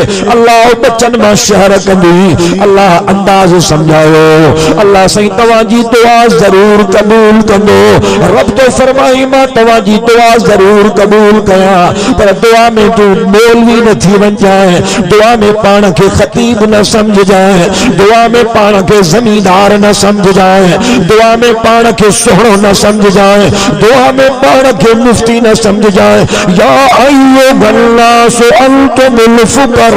अल्लाह बच्चन में शहर कंदी अल्लाह अंदाज समझाओ अल्लाह सही तवाजी दुआ जरूर कबूल कंदो रब तो फरमाई मां तवाजी दुआ जरूर कबूल कया पर दुआ में तू मौलवी न थी बन जाए दुआ में पान के खतीब न समझ जाए दुआ में पान के जमींदार न समझ जाए दुआ में पान के सोहरो न समझ जाए दुआ में पान के मुफ्ती न समझ जाए या अय्युहन्नास अंतुमुल फुकरा ओ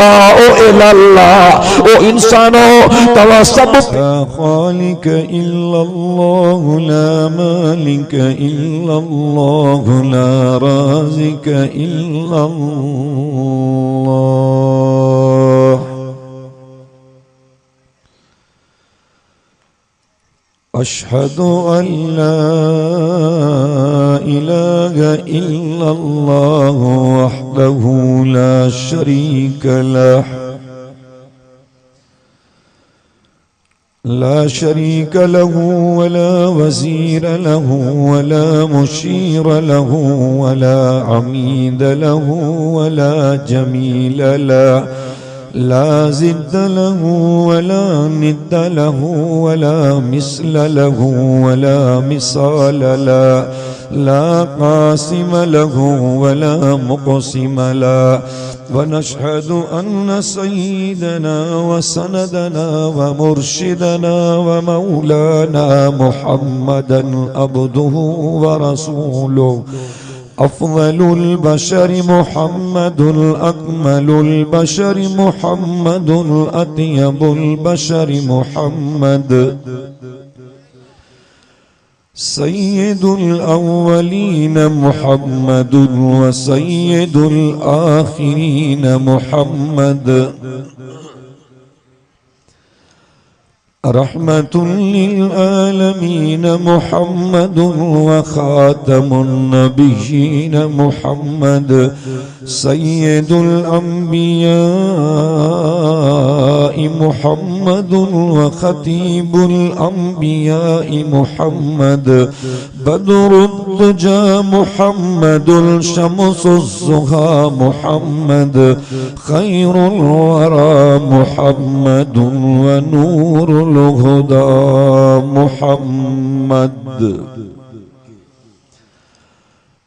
इंसानों तवा सब ला खालिक इल्लल्लाह ला मालिक इल्लल्लाह ला राज़िक इल्लल्लाह अशहदु अल्ला इलाहा इल्लल्लाह वहदहु ला शरीक लह ला शरीक लहु वला वज़ीर लहु वला मुशीर लहु वला अमीद लहु वला जमील लहु ला ज़िद्द लहु वला निद्द लहु वला मिस्ल लहु वला मिसाल लहु ला क़ासिम लहु वला मुक़सिम लहु वनशहदु अन्न सय्यदना व सनदना व मुर्शिदना व मौलाना मुहम्मदन अब्दुहु व रसूलुहु अफ़ज़लुल बशर मुहम्मदुल अकमलुल बशर मुहम्मदुल अत्यबुल बशर मुहम्मद सय्यदुल अव्वलीन मुहम्मदुन व सय्यदुल आखिरीन मुहम्मद रहमतुल लिल आलमीन मुहम्मदुन व खातमुन नबिय्यीन मुहम्मद सय्यदुल अंबिया मुहम्मदुन व खतीबुल अंबिया मुहम्मद बदरुद्दुजा मुहम्मदुल शम्सुज़्ज़ुहा मुहम्मद खैरुल वरा मुहम्मदुन व नूरुल हुदा मुहम्मद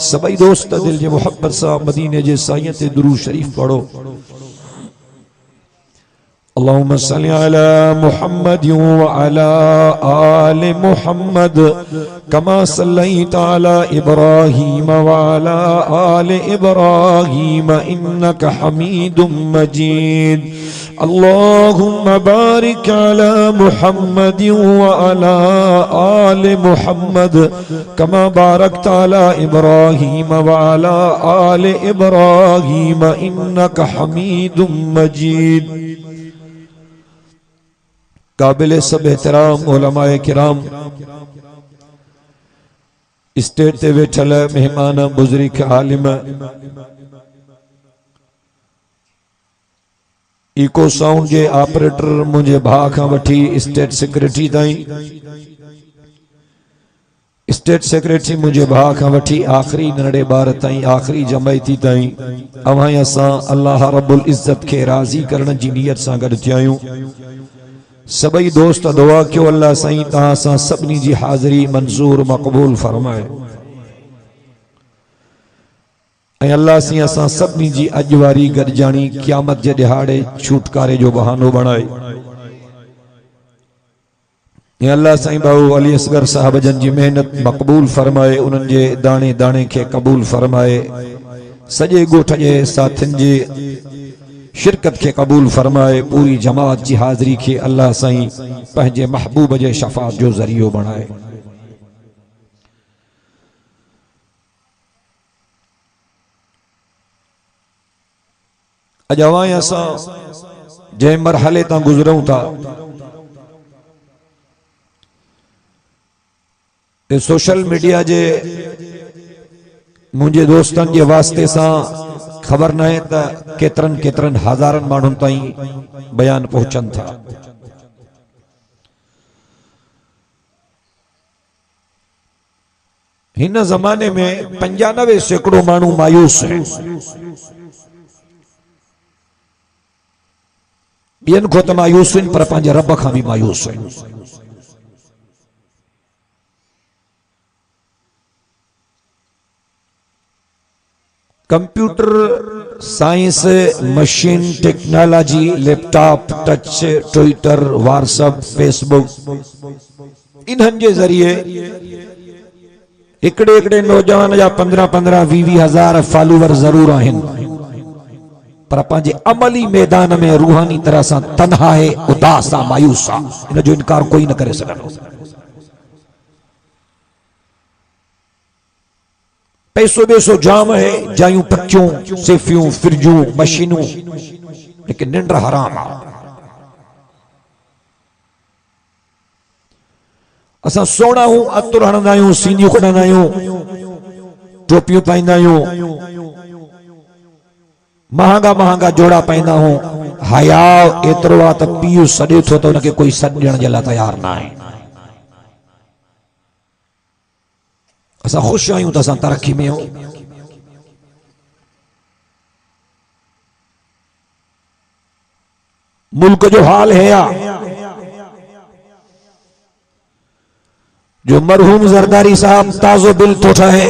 सभई दोस्त दिल जे मोहब्बत सा मदीने जे साईं ते दुरूद शरीफ पढ़ो। अल्लाहुम्मा सल्लि अला मुहम्मद व अला आले मुहम्मद कमा सल्लैता अला इब्राहीम व अला आले इब्राहीम इन्नका हमीदुम मजीद। अल्लाहुम्मा बारिक अला मुहम्मद व अला आले मुहम्मद कमा बारकता अला इब्राहीम व अला आले इब्राहीम इन्नका हमीदुम मजीद। काबिल सब एहतराम उलमाए किराम, स्टेज ते वेठल मेहमान, बुजुर्ग आलिम, इको साउंड जे ऑपरेटर मुझे भाउ खां वठी स्टेट सेक्रेटरी ताईं, स्टेट सेक्रेटरी मुझे भाउ खां वठी आखिरी नंढे ॿार ताईं, आखिरी जमायती ताईं, अवां असां अल्लाह रब्बुल इज़्ज़त खे राज़ी करण जी नियत सां गॾु थिया आहियूं। सभई दोस्त दुआ कयो अल्लाह साईं तहां सां सभिनी जी हाज़िरी मंज़ूर मक़बूल फरमाए ऐं अल्लाह साईं असां सभिनी जी अॼु वारी गॾिजाणी क़यामत जे ॾिहाड़े छूटकारे जो बहानो बणाए ऐं अल्लाह साईं बाबू अली असगर साहब जन जी मेहनत मक़बूल फरमाए, उन्हनि जे दाणे दाणे खे क़बूल फरमाए, सॼे ॻोठ जे साथियुनि जे शिरकत के कबूल फरमाए, पूरी जमात की हाज़िरी के अल्लाह साईं पंहिंजे महबूब जे शफात जो ज़रियो बनाए। अज अवां असां जै मरहले तां गुज़रूं था ते सोशल मीडिया जे मुझे दोस्तन के वास्ते सां खबर न है त केतरन केतरन हज़ारन माण्हुनि ताईं बयान पहुंचन था। हिन ज़माने में 95% माण्हू मायूस हैं, ॿियनि खो त मायूस आहिनि पर पंहिंजे रब खां बि मायूस आहिनि। Computer science, machine technology, laptop, touch, Twitter, WhatsApp, Facebook, इन्हनि जे ज़रिए हिकिड़े हिकिड़े नौजवान जा 15-15, 20 हज़ार फॉलोवर ज़रूर आहिनि पर पंहिंजे अमली मैदान में रूहानी तरह सां तन्हा है, उदास आहे, मायूस आहे। इन जो इनकार कोई न करे सघंदो। पैसो बेसो जाम है, जायूं पक्कियूं, सेफियूं, फ्रिजूं, मशीनूं, लेकिन निंड हराम आहे। असां सोना हूं, अतुर हणंदा आहियूं, सीनियूं कढंदा आहियूं, टोपियूं पाईंदा आहियूं, महांगा महांगा जोड़ा पाईंदा आहियूं। हया एतिरो आहे त पीउ सॾे थो त उनखे कोई सॾ ॾियण जे लाइ तयार न आहे। असां ख़ुशि आहियूं त असां तरक्की में आहियूं। मुल्क जो हाल है जो मरहूम जरदारी साहब ताज़ो बिल तो ठाहे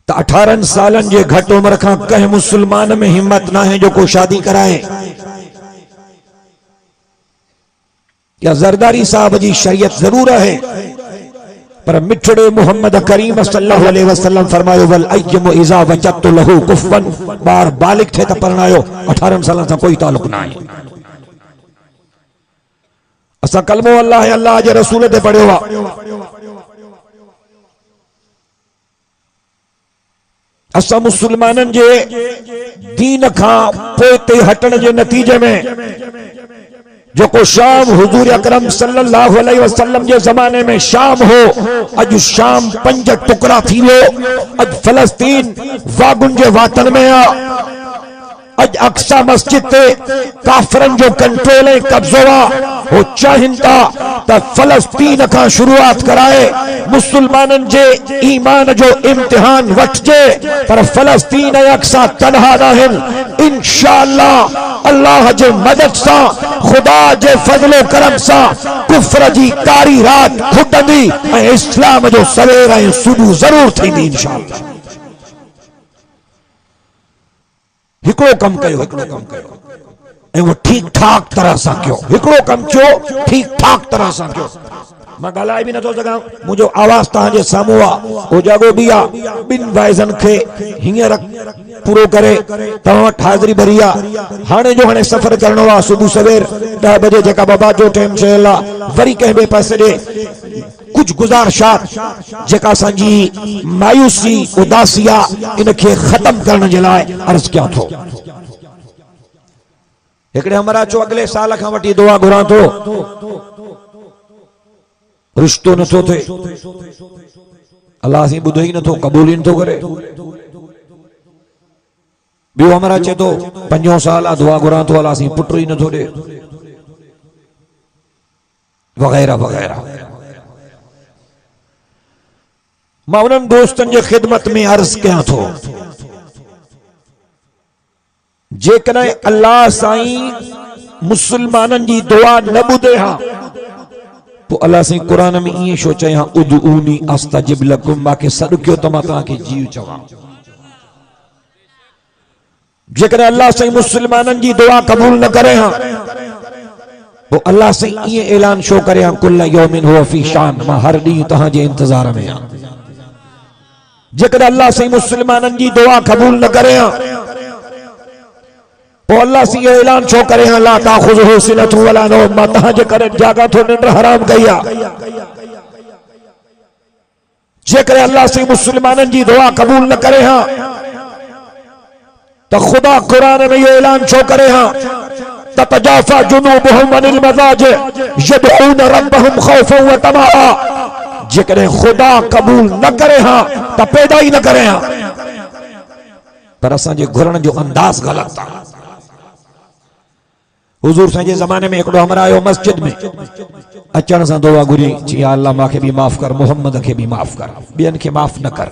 तो 18 सालन जे घट उम्र का कह मुसलमान में हिम्मत ना है जो को शादी कराए या जरदारी साहब जी शरीयत जरूर है पर मिठड़े मोहम्मद करीम सल्लल्लाहु अलैहि वसल्लम फरमायो वल अय्यम इज़ा वजदतु लहू कुफन, बार बालिग थे त परणायो, 18 सालन से कोई ताल्लुक ना है। असा कलमो अल्लाह अल्लाह जे रसूल ते पढ़ियो आहे। असा मुसलमानन जे दीन खां पोते हटण जे नतीजे में जो को शाम हुजूर अकरम सल्लल्लाहु अलैहि वसल्लम के जमाने में शाम हो, अज शाम 5 टुकड़ा थी वियो। अज फलस्तीन वागुन के वातन में आ। अज अक्सा मस्जिद ते काफरन जो कंट्रोल है, कब्जो आ। वो चाहिन था त फलस्तीन का शुरुआत कराए, मुसलमानन जे ईमान जो इम्तिहान वठजे, पर फलस्तीन अक्सा तनहा नाहिन। इंशाअल्लाह अल्लाह जे मदद सा खुदा जे फज़लो करम सां कुफ्र जी कारी रात खुटंदी ऐं इस्लाम जो सवेर ऐं सुबह जरूर थींदी इंशाअल्लाह। हिकिड़ो कम कयो, हिकिड़ो कम कयो ऐं वो ठीक ठाक तरह सां कयो। हिकिड़ो कम कयो ठीक ठाक तरह सां कयो। मां ॻाल्हाए बि नथो सघां, मुंहिंजो आवाज़ तव्हांजे साम्हूं आहे, उहो जागो बि आहे। ॿिनि वाइज़नि खे हींअर पूरो करे तव्हां वटि हाज़िरी भरी आहे। हाणे सफ़र करणो आहे सुबुह सवेर 10 बजे जेका बाबा जो टाइम चयल आहे। वरी कंहिं ॿिए पासे ॾे कुछ गुज़ारिशात जेका असांजी मायूसी उदासी आहे इनखे ख़त्म करण जे लाइ अर्ज़ कयां थो। हिकिड़े हमरा चो अगले साल खां वठी दुआ घुरां थो, रिश्तो नथो थे, अल्लाह सी ॿुधो ई नथो, क़बूल ई नथो करे। ॿियो हमरा चए थो 5 साल दुआ घुरां थो, अल्लाह सी पुट ई नथो ॾे, वग़ैरह वग़ैरह। मां उन्हनि दोस्तनि जे ख़िदमत में अर्ज़ कयां थो, जेकॾहिं अल्लाह साईं मुसलमाननि जी दुआ न ॿुधे हा तो अल्लाह साईं क़ुरान में ईअं छो चई हा, उदऊनी अस्तजिब लकुम, मांखे सॾु कयो त मां तव्हांखे जीव चवां। जेकॾहिं अल्लाह साईं मुसलमाननि जी दुआ क़बूल न करे हा तो अल्लाह साईं ईअं ऐलान छो करे हा, कुल्ल यौमिन हुव फी शान, मां हर ॾींहुं तव्हांजे इंतज़ार में आहियां। जेकॾहिं अल्लाह साईं मुसलमाननि जी दुआ क़बूल न करे हा तो अल्लाह से ये ऐलान छो करे हा, ला ताखुज़ुहु सिनतुन वला नौम, मां तव्हांजे करे जागा थो निंड हराम कई आहे। जेकॾहिं अल्लाह से मुसलमाननि जी दुआ क़बूल न करे हा तो खुदा कुरान में ये ऐलान छो करे हा, ततजाफा जुनूबुहुम अनिल मज़ाजिअ यदऊन रब्बहुम खौफन व तमआ। जेकॾहिं खुदा क़बूल न करे हा तो पैदा ही न करे हा, पर असांजे घुरण जो अंदाज़ ग़लत आहे। हुजूर साईं जे ज़माने में हिकिड़ो हमरा आयो मस्जिद में, अचण सां दुआ घुरी, चई या अल्लाह मांखे बि माफ़ कर, मोहम्मद खे बि माफ़ कर, ॿियनि खे माफ़ न कर।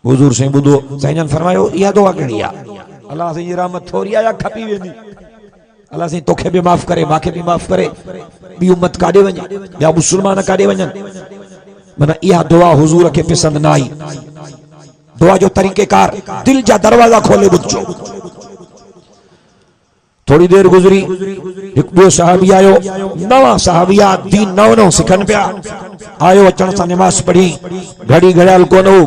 हुजूर साईं ॿुधो, साईं जन फरमायो इहा दुआ कहिड़ी आहे? अल्लाह साईं जी रहमत थोरी आहे या खपी वेंदी? अल्लाह साईं तोखे बि माफ़ करे, मांखे बि माफ़ करे, ॿी उम्मत काॾे वञे, ॿिया मुसलमान काॾे वञनि? माना इहा दुआ हुजूर खे पसंदि न आई। दुआ जो तरीक़ेकार, दिल जा दरवाजा खोले ॿुधजो। थोड़ी देर गुजरी, एक ॿियो सहाबी आयो, नवा सहाबिया, दीन नओं सिखनि पिया। आयो, अचण सां नमाज़ पढ़ी, घड़ी घड़ियाल कोन हो,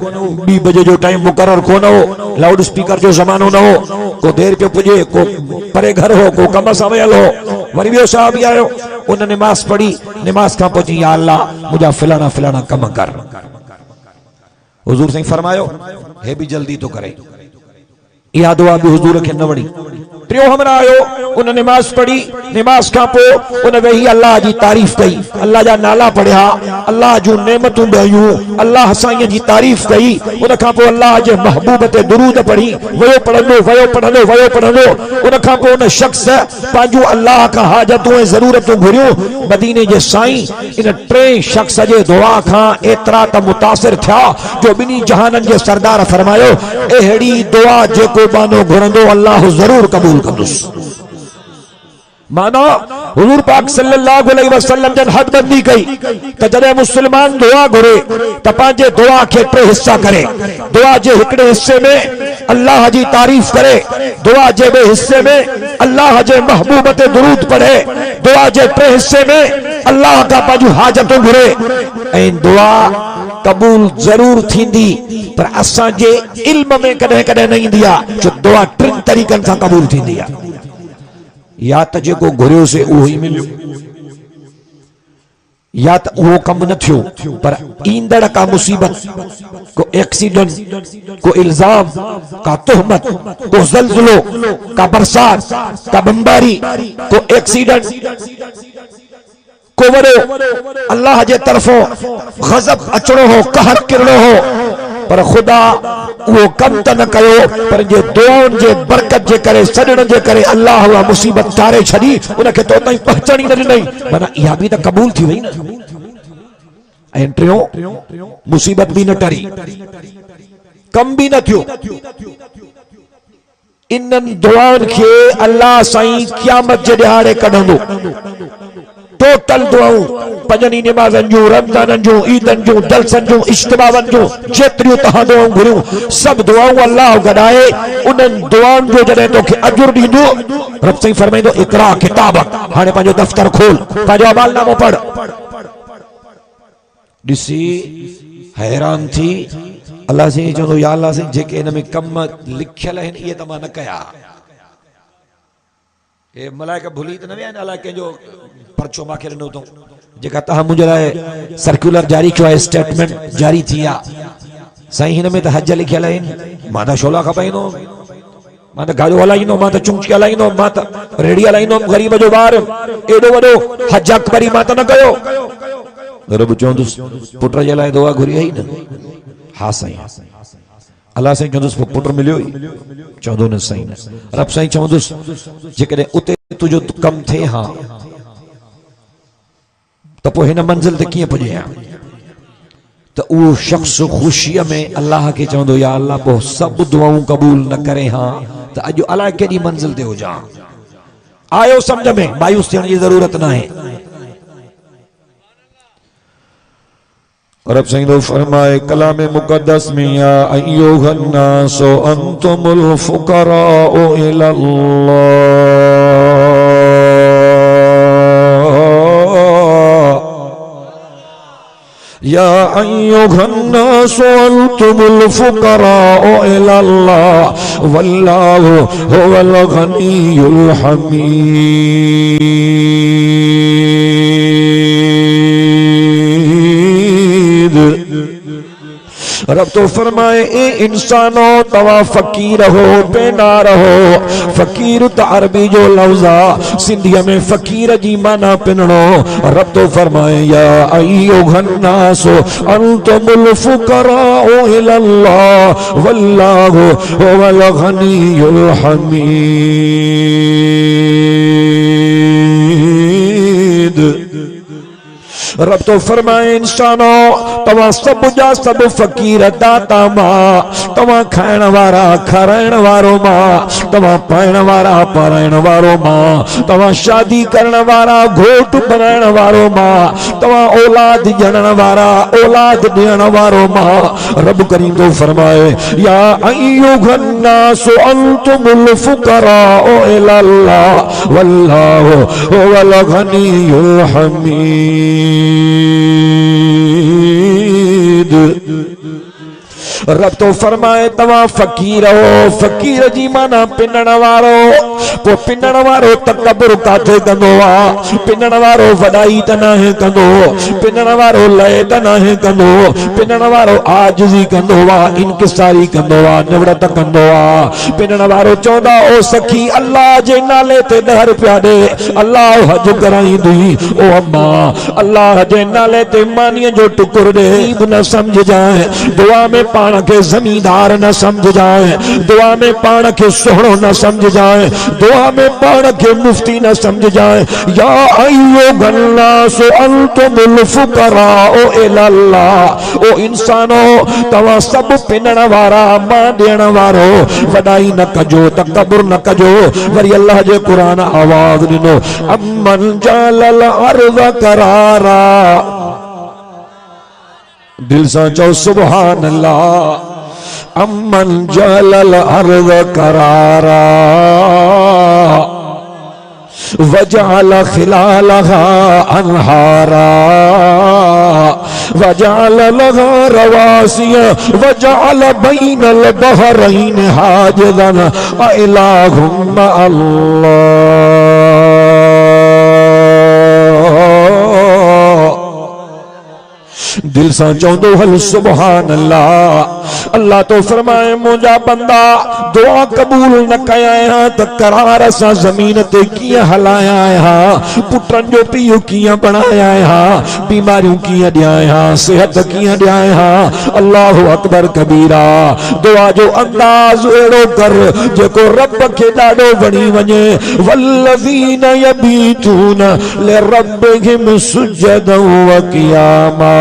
2 बजे जो टाइम मुक़रर कोन हो, लाउड स्पीकर जो ज़मानो न हो, को देर पियो पुजे, को परे घर हो, को कम सां वियल हो। वरी ॿियो सहाबी आयो, उन नमाज़ पढ़ी, नमाज़ खां पोइ चई या अल्लाह मुंहिंजा फलाणा फलाणा कम कर। हुजूर साईं फरमायो हे भी जल्दी तो करे। इहा दुआ भी हुजूर खे न वणी। टियों हमरा आयो, उन नमाज पढ़ी, नमाज खां पोइ उन वेही अल्लाह जी तारीफ़ कई, अल्लाह जा नाला पढ़िया, अल्लाह जूं नेमतूं ॿुधायूं, अल्लाह साईं जी तारीफ़ कई। उन खां पोइ अल्लाह जे महबूब ते दुरूद पढ़ी, वयो पढ़ंदो वयो पढ़ंदो वयो पढ़ंदो। उन खां पोइ उन शख्स पंहिंजूं अल्लाह खां हाजतूं ऐं ज़रूरतूं घुरियूं। मदीने जे साईं इन 3 शख्स जे दुआ खां एतिरा त मुतासिर थिया जो ॿिन्ही जहाननि जे सरदार फरमायो, अहिड़ी दुआ जेको बानो घुरंदो अल्लाह ज़रूर क़बूल कंदुसि। माना हुजूर पाक सल्लल्लाहु अलैहि वसल्लम जन हद बंदी कई त जॾहिं मुसलमान दुआ घुरे त पंहिंजे दुआ खे 3 हिस्सा करे। दुआ जे हिकिड़े हिस्से में अल्लाह जी तारीफ़ करे, दुआ जे ॿिए हिस्से में अल्लाह जे महबूब ते दुरूद पढ़े, दुआ जे 3 हिस्से में अल्लाह का पंहिंजूं हाजतूं घुरे। ऐं दुआ क़बूल ज़रूर थींदी, पर असांजे इल्म में कॾहिं कॾहिं न ईंदी आहे, जो दुआ 3 तरीक़नि सां क़बूल थींदी आहे। या त जेको घुरियोसीं उहो ई मिलियो, या त उहो कम न थियो, पर ईंदड़ का मुसीबत, को एक्सीडेंट, को इल्जाम, का तुहमत, को ज़ल्ज़लो, का बरसात, का बमबारी, को एक्सीडेंट, को वड़ो अल्लाह जे तरफों गज़ब अचणो हो, कहर किरणो हो, पर खुदा वो कम त न कयो, पर जे दुआउनि जे बरकत जे करे, सॾण जे करे अल्लाह उहा मुसीबत टारे छॾी, उनखे तो ताईं पहचान ई न ॾिनई। माना इहा बि त क़बूल थी वई न। ऐं टियों, मुसीबत भी न टरी, कम भी न थियो, इन्हनि दुआउनि खे अल्लाह साईं क़यामत जे ॾिहाड़े कढंदो। टोटल दुआऊं पंजनी नमाज़नि जूं, रमज़ाननि जूं, ईदनि जूं, जलसनि जूं, इज्तिमाअनि जूं, जेतिरियूं तहां दुआऊं घुरियूं सब दुआऊं अल्लाह गॾाए उन्हनि दुआउनि जो जॾहिं तोखे अजुर ॾींदो, रब साईं फरमाईंदो इक़रा किताबक, हाणे पंहिंजो दफ़्तर खोल, पंहिंजो अमालनामो पढ़। ॾिसी हैरान थी अल्लाह साईं चवंदो या अल्लाह साईं जेके हिन में कम लिखियल आहिनि इहे त मां न कया। ए मलाइका भुली त न विया आहिनि अलाए कंहिंजो पर्चो मूंखे ॾिनो अथऊं जेका तव्हां मुंहिंजे लाइ सर्कुलर जारी कयो आहे, स्टेटमेंट जारी थी आहे। साईं हिन में त हज लिखियल आहिनि, मां त शोला खपाईंदो, मां त गाॾियूं हलाईंदो, मां त चुंकी हलाईंदो, मां त रेडी हलाईंदो, ग़रीब जो ॿार एॾो वॾो हज अकबरी मां त न कयो। रब चवंदुसि पुट जे लाइ दुआ घुरी आई न? हा साईं। अल्लाह साईं चवंदुसि पोइ पुट मिलियो ई? चवंदो न साईं। रब साईं चवंदुसि जेकॾहिं उते तुंहिंजो कमु थिए हा त पोइ हिन मंज़िल ते कीअं पुॼे हा? त उहो शख़्स ख़ुशीअ में अल्लाह खे चवंदो या अल्लाह पोइ सभु दुआऊं क़बूल न करे हा त अॼु अलाए केॾी मंज़िल ते हुजां। आयो सम्झ में, मायूस थियण जी ज़रूरत न आहे। रब साईं फरमाए कलाम मुक़द्दस में या अय्युहन नास अंतुमुल फुकराउ इलल्लाह, या अय्युहन नास अंतुमुल फुकराउ इलल्लाह वल्लाहु हुवल गनियुल हमीद। रब तो फरमाए ए इंसानो तवा फकीर हो पेना रहो। फकीर त अरबी जो लफ्ज़ आ, सिंधीअ में फकीर जी माना पिनणो। रब तो फरमाए या अय्युहन नास अंतुमुल फुकराउ इलल्लाह वल्लाहु हुवल गनियुल हमीद। रब तो फरमाए इंसानो तवा सब जा सब फकीर दाता मां, तवा खाइण वारा खाराइण वारो मां, तवा पाइण वारा पाराइण वारो मां, तवा शादी करण वारा घोट बनाइण वारो मां, तवा औलाद ॼणण वारा औलाद ॾियण वारो मां। रब करीम तो फरमाए या अय्युहन नास अंतुमुल फुकराउ इलल्लाह वल्लाहु हुवल गनियुल हमीद। रब तो फरमाए तवा फकीर हो, फकीर जी माना पिनण वारो। पो पिनण वारो तकबर काथे कंदो आ? पिनण वारो वॾाई त नाहे कंदो, पिनण वारो लय त नाहे कंदो, पिनण वारो आजिज़ी कंदो आ, इनकिसारी कंदो आ, निवड़त कंदो आ। पिनण वारो चवंदा ओ सखी अल्लाह जे नाले ते 10 रुपया ॾे, अल्लाह हज कराईंदी। ओ अम्मा अल्लाह जे नाले ते मानीअ जो टुकुर ॾे, न समझ जाए दुआ में पाण के जमींदार न समझ जाए, दुआ में पाण के सोहणो न समझ जाए, दुआ में पाण के मुफ्ती न समझ जाए। या अय्युहन नास अंतुमुल फुकराउ इलल्लाह, ओ इंसानो तवा सब पिनण वारा मां ॾियण वारो। वॾाई न कजो, तकबर न कजो। वरी अल्लाह जे कुरान आवाज़ ॾिनो अमन जलल अर्ज़ करारा। दिल सां चओ सुभान अल्लाह। अमन जलल अर्ज़ करारा वजअल खिलालहा अनहारा वजअल लहा रवासिया वजअल बैनल बहरैन हाजिदन इलाहुम अल्लाह। दिल सां चवंदो हल सुभान अल्लाह। अल्लाह तो फरमाए मुंहिंजा बंदा दुआ क़बूल न कया त करार सां ज़मीन ते कीअं हलाया आहियां, पुटनि जो पीउ कीअं बणाया आहियां, बीमारियूं कीअं ॾियां, सिहत कीअं ॾियां। अल्लाहु अकबर कबीरा। दुआ जो अंदाज़ अहिड़ो कर जेको रब खे ॾाढो वणी वञे। वल्लज़ीन यबीतून लिरब्बिहिम सुजदन व क़ियामा।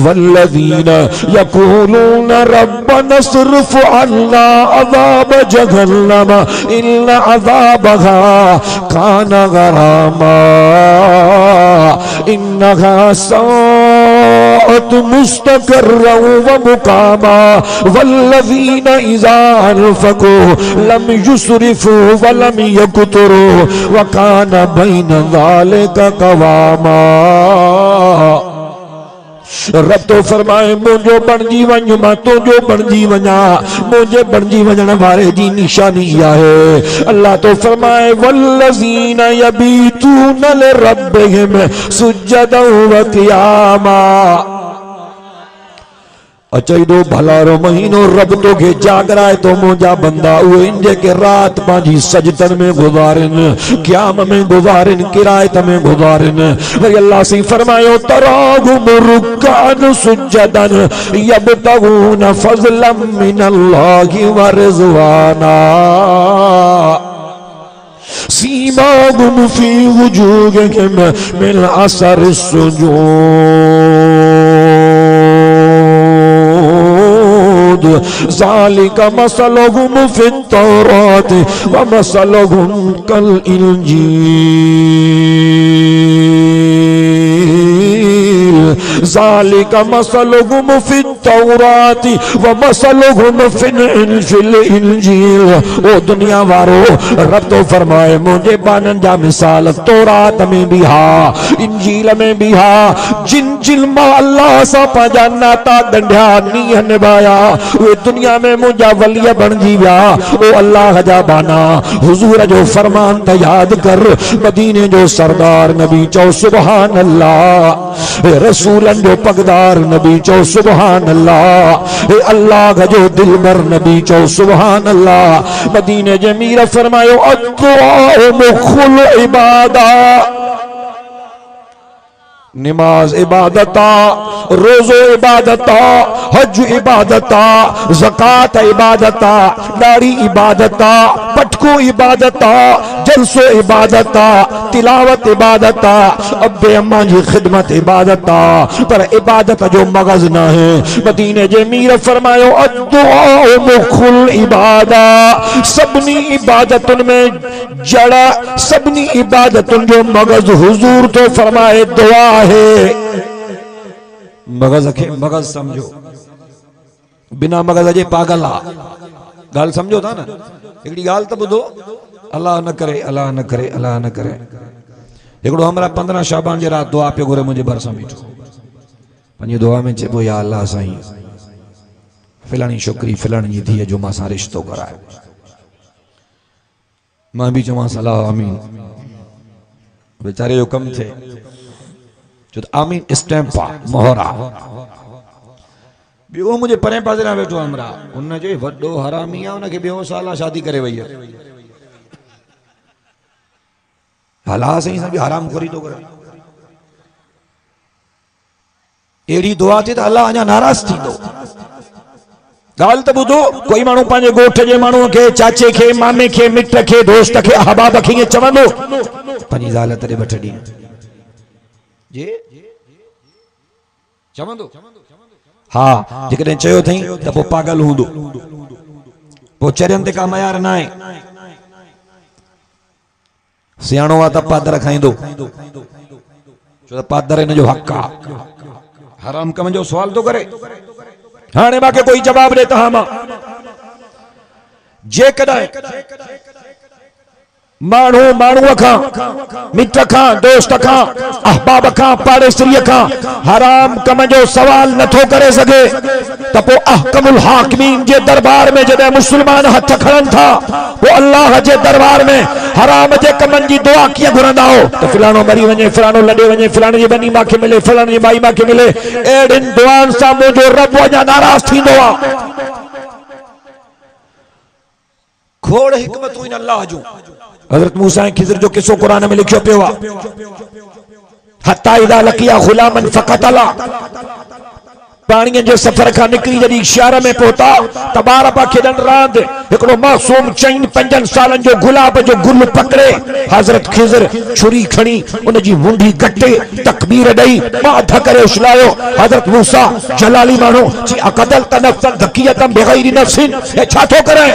वल्लज़ीना यक़ूलूना रब्बना स्रिफ़ अन्ना अज़ाब जहन्नम इन्ना अज़ाबहा काना गरामा इन्नहा साअत मुस्तक़र्रन व मुक़ामा वल्लज़ीना इज़ा अनफ़क़ू लम युसरिफ़ू व लम यक़तुरू व काना बैन ज़ालिका क़वामा। रब तो फरमाए मुझो बणजी वञ मां तुझो बणजी वञा, मुझे बणजी वञण वारे जी निशानी आहे। अल्लाह तो फरमाए वल्लज़ीना यबीतूना लिरब्बिहिम सुज्जदन व क़ियामा। अचईदो भलारो महीनो रब तो के जागराए तो मुंहिंजा बंदा उहे इन जेके रात पंहिंजी सजदन में गुज़ारिन, क़याम में गुज़ारिन, किरायत में गुज़ारिन। वरी अल्लाह से फरमायो तराहुम रुक्कान सुज्जदन यब्तगून फज़लन मिनल्लाहि व रिज़वाना सीमाहुम फी वुजूहिहिम मिन असरिस ज़ालिका मसलुहुम फित्तौरात व मसलुहुम कल इंजील ज़ालिका मसलुहुम फित्तौरात व मसलुहुम फिल इंजील। ओ दुनिया वारो रब तो फरमाए मुझे बानन जा मिसाल तौरात में भी हा, इंजील में भी हा। जिन जिन मां अल्लाह सा पंहिंजा नाता गंढिया नीह निभाया वे दुनिया में मुझा वलिया बणजी विया। ओ अल्लाह जा बाना हुजूर जो फरमान त याद कर, मदीने जो सरदार नबी चो सुभान अल्लाह, रसूलन जो पगदार नबी चो सुभान अल्लाह, अल्लाह जो दिलबर नबी चो सुभान अल्लाह। मदीने जे मीर फरमायो अद्दुआ मुखुल इबादा, नमाज इबादता, रोज़ो इबादता, हज इबादता, ज़कात इबादता, दाढ़ी इबादता, पटको इबादता, जलसो इबादता, तिलावत इबादता, अब्बे अम्मा जी खिदमत इबादता, पर इबादत जो मगज़ न है। मदीने जे मीर फरमायो अद्दुआ मुखुल इबादा, सबनी इबादतुन में जड़ा, सबनी इबादतुन जो मगज़ हुजूर तो फरमाए दुआ है। मगज़ खे मगज़ समझो, बिना मगज़ जे पागल आ। गाल समझो था ना, हिकिड़ी गाल तो ॿुधो, अल्लाह न करे, अल्लाह न करे, अल्लाह न करे। हिकिड़ो हमरा 15 शाबान जे रात दुआ पे घुरे मुझे भरसा बीठो, पंहिंजी दुआ में चइबो या अल्लाह साईं फिलानी छोकिरी फिलानी जी धीअ जो मां सां रिश्तो कराए। मां भी चवांसि अल्लाह आमीन, बेचारे जो कम थे जो आमीन स्टैंप आ, मोहर आ। बियो मुझे परे पासे ना बैठो हमरा, उन जे वड्डो हरामी आ, उनके 2 साल शादी करे वई है। भला सही सब हराम खोरी तो करे, एड़ी दुआ थी तो अल्लाह अञा नाराज थींदो। गाल तो बुधो, कोई मानू पांजे गोठ जे मानू के, चाचे के, मामे के, मिट के, दोस्त के, अहबाब के चवंदो पंजी ज़ाल तरे बठड़ी जे चवंदो हाँ, जेकॾहिं चयो थई त पोइ पागल हूंदो, पोइ चरियनि ते का मयार न आहे। सियाणो आहे त पादर खाईंदो, छो त पादर हिन जो हक़ आहे। हराम कम जो सवाल तो करे, हाणे मूंखे कोई जवाब ॾे तव्हां मां। जेकॾहिं माण्हू माण्हूअ खां, मिट खां, दोस्त खां, अहबाब खां, पाड़ेसरीअ खां हराम कम जो सवाल नथो करे सघे त पोइ अहकमुल हाकिमीन जे दरबार में जॾहिं मुस्लमान हथ खणनि था, पोइ अल्लाह जे दरबार में हराम जे कमनि जी दुआ कीअं घुरंदा हो त फिलाणो मरी वञे, फिलाणो लॾे वञे, फिलाणे जी बनी मांखे मिले, फिलाणे जी माई मांखे मिले। अहिड़ियुनि दुआनि सां मुंहिंजो रब अञा नाराज़ थींदो आहे। खोड़ हिकमतूं इन अल्लाह जूं। हज़रत मूसा ऐं खिज़र जो किस्सो कुरान में लिखियो पियो आहे। हत्ता इज़ा लक़िया ग़ुलामन फ़क़तला, पाणीअ जे सफ़र खां निकिरी जॾहिं शहर में पहुता त ॿार पिया खेॾनि रांदि, एकड़ो मासूम 4-5 सालन जो गुलाब जो गुल पकड़े हजरत खिज़र छुरी खणी उन जी मुंडी गटे तकबीर ॾेई माथ करे उछलायो हजरत मूसा जलाली मानो जी अकदल तनफ्सन दकियतम बगैर नफ्सिन ए छा थो करे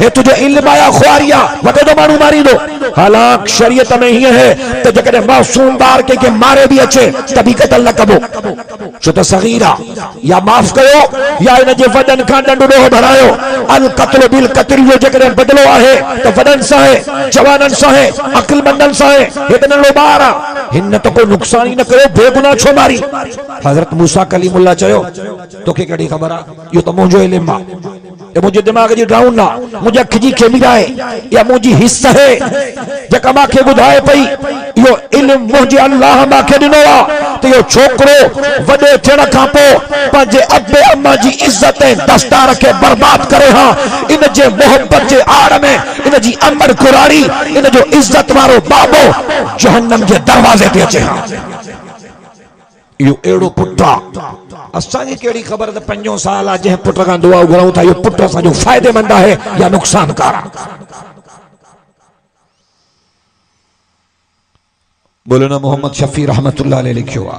हे तुझे इल्म आया ख्वारिया वडो तो मानू मारी दो हालांकि शरीयत में ही है तो जकरे मासूम बार के मारे भी अचे तभी कतल न कबो छो तो सगीरा या माफ कयो या इन जे वडन खां डंडो भरायो अल कत्ल बिल कत्ल जो जकरे बदलो आहे तो वडन सा है जवानन सा है अक्लमंदन सा है इतने लो बार हिन तो कोई नुकसान ही न कयो बेगुनाह छो मारी हजरत मूसा कलीमुल्लाह चयो तोखे केड़ी खबर आ यो तो मुंजो इल्म आ ये मुझे दिमाग जी ड्राउन ना मुझे अख जी खेमिरा है या मुझी हिस्सा है जका माखे बुधाए पई यो इल्म मुझे अल्लाह माखे दिनो आ तो यो छोकरो वडे थियण खां पो पंहिंजे अब्बे अम्मा जी इज्जत ऐं दस्तार के बर्बाद करे हां इन जे मोहब्बत जे आड़ में इन जी अमर कुरारी इन जो इज्जत वारो बाबो जहन्नम जे दरवाजे ते अचे हां यो एड़ो पुटा असांजी केड़ी खबर त 5 साल आ जंहिं पुट खां दुआ घुरऊं था यो पुट असांजो फ़ाइदेमंद आहे या नुक़सानकार बोलना मोहम्मद शफी रहमतुल्लाह अलैहि लिखियो आ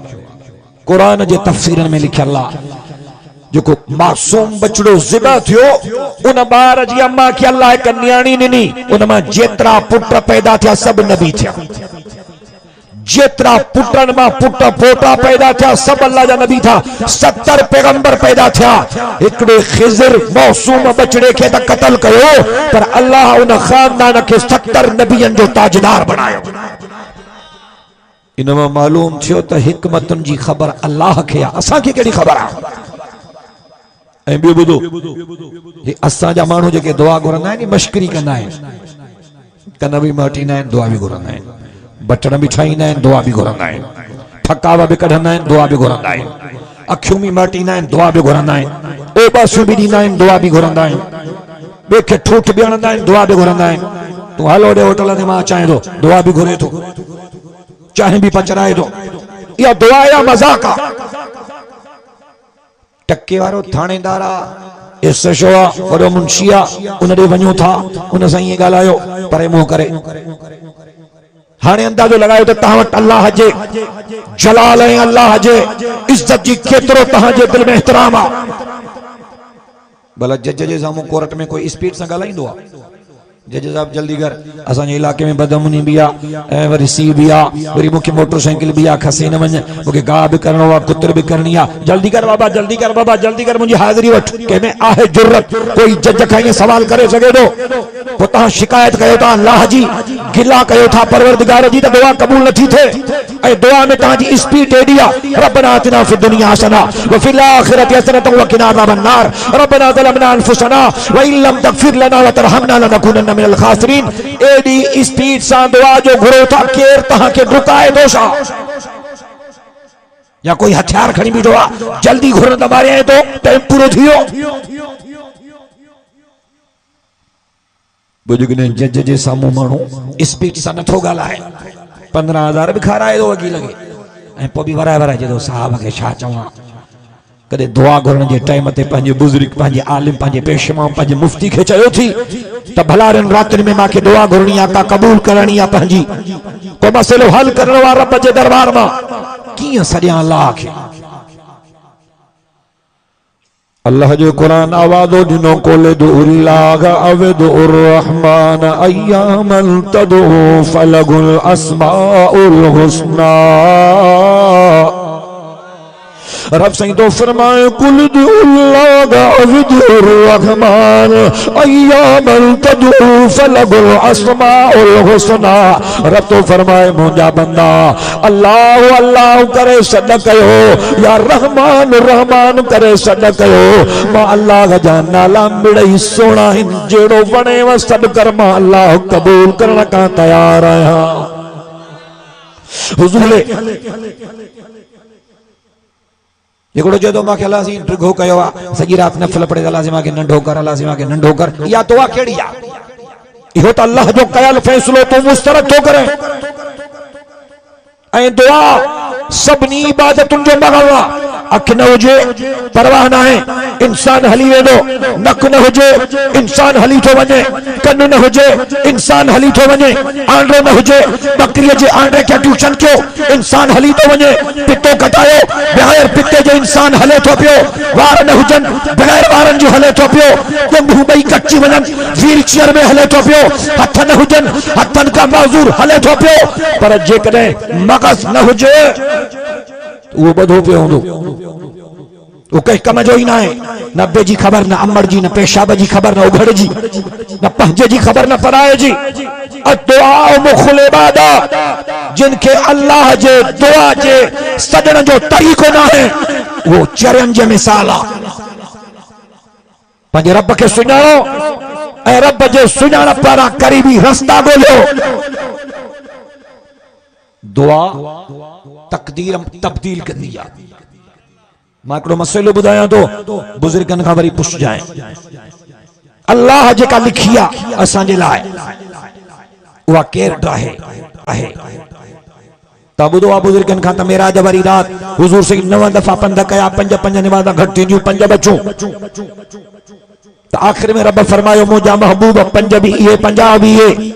कुरान जे तफसीरन में लिखियल आ जो मासूम बचड़ो ज़िबा थियो उन बार जी अम्मा के अल्लाह एक न्याणी ॾिनी उन मां जेतरा पुट पैदा थिया सब नबी थिया जेतरा पुटन मां पुट पोटा पैदा थिया सब अल्लाह जा नबी था 70 पैगंबर पैदा थिया एकड़े खिज़र मासूम बचड़े के त कत्ल कयो पर अल्लाह उन खानदान के 70 नबियन जो ताजदार बनायो इनमां मालूम थियो त हिकमतुन जी खबर अल्लाह के असा के केड़ी खबर आ ऐं ॿियो ॿुधो हे असां जा माण्हू जेके दुआ घुरंदा आहिनि मश्करी कंदा आहिनि कन बि मटींदा आहिनि दुआ बि घुरंदा आहिनि बटन भी ठाईंदा आहिनि दुआ भी घुरंदा आहिनि थकावा भी कढंदा आहिनि दुआ भी घुरंदा आहिनि अखियूं भी मटींदा आहिनि दुआ भी घुरंदा आहिनि ओबासियूं भी ॾींदा आहिनि दुआ भी घुरंदा आहिनि ॿिए खे ठूठ भी हणंदा आहिनि दुआ भी घुरंदा आहिनि तूं हलो होॾे होटल ते मां अचां थो दुआ भी घुरे थो चाहे भी पचराए थो इहा दुआ या मज़ाक आहे टके वारो थाणेदार आहे एसएचओ आहे वॾो मुंशी आहे उन ॾे वञूं था उन सां ईअं ॻाल्हायो परे मुंहुं करे हाने अंदाजो लगायो तो तहां वटि अल्लाह जे जलाल ऐं अल्लाह जे इज्जत जी केतिरो तहां जे दिल में एहतराम आ भला जज जे साम्हूं कोर्ट में कोई स्पीड सां ॻाल्हाईंदो आहे जज साहब जल्दी कर असांजे इलाके में बदअमनी भी आ ऐं वरी सी भी आ वरी मूंखे मोटरसाइकिल भी आ खसी न वञ मूंखे गाह भी करणो आहे कुतर भी करणी आहे जल्दी कर बाबा जल्दी कर बाबा जल्दी कर मुंहिंजी हाज़िरी वठ कंहिंमें आहे जुर्रत कोई जज खां ईअं सवाल करे सघे थो पोइ तव्हां शिकायत कयो था अल्लाह जी गिला कयो था परवरदिगार जी त दुआ क़बूल नथी थिए ऐं दुआ में तव्हांजी स्पीड एडी आहे रब्बना आतिना फिद दुनिया हसना व फिल आखिरति हसनतन व क़िना अज़ाबन नार रब्बना ज़लमना अनफुसना व इन लम तग़फिर लना व तरहमना लनकुनन्ना मिनल खासिरीन एडी स्पीड सां दुआ जो घुरो था केर तहां के रुकाए दो छा या कोई हथियार खणी बीठो आहे जल्दी घुर दबारे तो टाइम पूरो थियो बुजुर्ग जज जे साम्हूं माण्हू स्पीड सां नथो ॻाल्हाए 15,000 भी खाराए थो वकील खे ऐं पोइ बि वराए वराए चए साहब खे छा चवां कदे दुआ घुरण जे टाइम ते पंहिंजे बुजुर्ग पंहिंजे आलिम पंहिंजे पेशवा पंहिंजे मुफ्ती खे चयो थी त भलारनि रातिनि में मांखे दुआ घुरणी आहे का क़बूल करणी आहे पंहिंजी को मसइलो हल करणो आहे रब जे दरबार मां कीअं सॼा अल्लाह खे अल्लाह जो कुरान आवाज़ो ॾिनो कोले दुल्लाह अवदु रहमान अय्यामन तदु फलगुल अस्माउल हुस्ना रब सही तो फरमाए कुल दुल्लाह अवदु रहमान अय्यामन तदु फलगुल अस्माउल हुस्ना रब तो फरमाए मुंहिंजा बंदा अल्लाह अल्लाह करे सॾ कयो या रहमान रहमान करे सॾ कयो मां अल्लाह जा नाला मिड़ई सोना आहिनि जहिड़ो वणेव सॾ कर मां अल्लाह क़बूल करण खां तयार आहियां हुज़ूर हिकिड़ो चए थो मूंखे अलाह साईं ड्रिघो कयो आहे सॼी राति नफ़िल पढ़े अलाह साईं मूंखे नंढो कर अलाह साईं मूंखे नंढो कर इहा दुआ कहिड़ी आहे इहो त अल्लाह जो कयल फ़ैसिलो तूं मुस्तरद थो करे ऐं दुआ सभिनी इबादतुनि जो मग़ज़ आहे अख न हुजे परवाह ना है, इंसान हली वेंदो, नक न हुजे इंसान हली थो वञे, कन न हुजे इंसान हली थो वञे, आंडो न हुजे बकरीअ जे आंडे खे ट्यूशन कयो इंसान हली थो वञे, पितो कटायो बग़ैर पिते जे इंसान हले थो पियो, वार न हुजनि बग़ैर वारनि जो हले थो पियो, ॼंघूं ॿई कची वञनि व्हील चेयर में हले थो पियो, हथ न हुजनि हथनि खां माज़ूर हले थो पियो, पर जेकॾहिं मग़ज़ न हुजे उहो ॿधो पियो हूंदो, वो कंहिं कम जो ही ना है, न अब्बे जी खबर, न अम्मड़ जी, न पेशाब जी खबर, न उघड़ जी, न पंहिंजे जी खबर, न पराए जी। दुआ मुखुल इबादत, जिनके अल्लाह जे दुआ जे सजण जो तरीक़ो ना है, वो चरन जे मिसाल आहे। पंहिंजे रब खे सुञाणो ऐं रब जे सुञाणप वारा क़रीबी रस्ता ॻोल्हियो। दुआ तकदीर तब्दील कंदी आहे। मां हिकिड़ो मसइलो ॿुधायां थो, बुज़ुर्गनि खां वरी पुछजांइ। अल्लाह जेका लिखी आहे असांजे लाइ उहा केरु आहे? तव्हां ॿुधो आहे बुज़ुर्गनि खां त मेराज वारी राति हुज़ूर सईद 9 दफ़ा पंध कया, 5 निमाज़ घटि थींदियूं, 5 बचूं, त आख़िर में रब फरमायो मुंहिंजा महबूब 5 बि इहे 50 बि इहे।